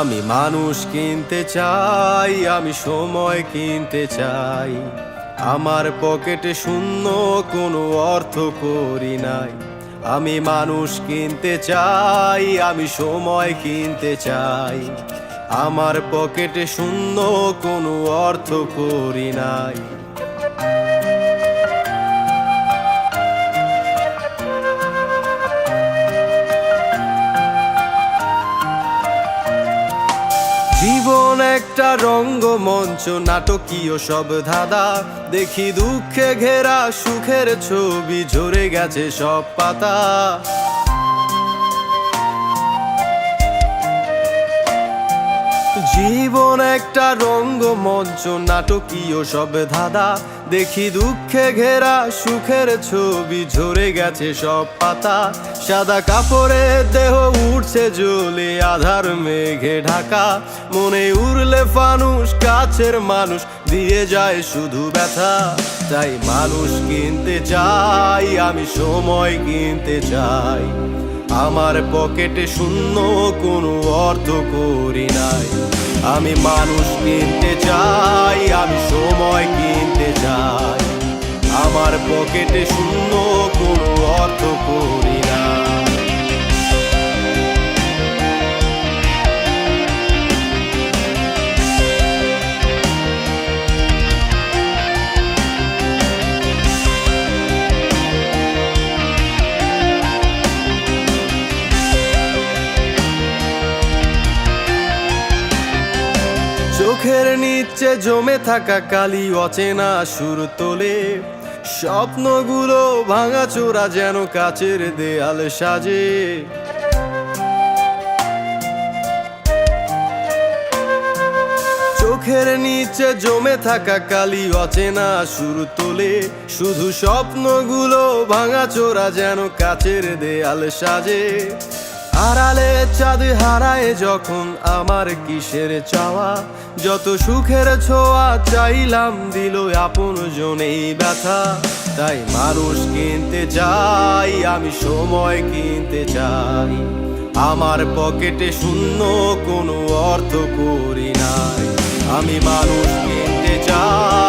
আমি মানুষ কিনতে চাই, আমি সময় কিনতে চাই। আমার পকেটে শূন্য, কোনো অর্থ করি নাই। আমি মানুষ কিনতে চাই, আমি সময় কিনতে চাই। আমার পকেটে শূন্য, কোনো অর্থ করি নাই। জীবন একটা রঙ্গমঞ্চ, নাটকীয় সব ধাঁধা। দেখি দুঃখে ঘেরা সুখের ছবি, ঝরে গেছে সব পাতা। জীবন একটা রঙ্গমঞ্চ, নাটকীয় সব ধাঁধা। দেখি দুঃখে ঘেরা সুখের ছবি, ঝরে গেছে সব পাতা। সাদা কাপড়ে দেহ উঠছে জ্বলে, আধার মেঘে ঢাকা। মনে উড়লে ফানুস, কাছের মানুষ দিয়ে যায় শুধু ব্যথা। তাই মানুষ কিনতে চাই, আমি সময় কিনতে চাই। আমার পকেটে শূন্য, কোনো অর্থ করি নাই। আমি মানুষ কিনতে চাই, আমি সময় কিনতে চাই। আমার পকেটে শূন্য, কোনো অর্থ করি নাই। চোখের নিচে জমে থাকা কালি, অচেনা সুর তোলে। স্বপ্নগুলো ভাঙাচোরা, যেন কাচের দেয়াল সাজে। চোখের নিচে জমে থাকা কালি, অচেনা সুর তোলে। শুধু স্বপ্নগুলো ভাঙাচোরা, যেন কাচের দেয়াল সাজে। আড়ালে চাঁদ হারায় যখন, আমার কিসের চাওয়া। যত সুখের ছোঁয়া চাইলাম, দিল আপন জনেই ব্যথা। তাই মানুষ কিনতে চাই, আমি সময় কিনতে চাই। আমার পকেটে শূন্য, কোনো অর্থ করি নাই। আমি মানুষ কিনতে চাই।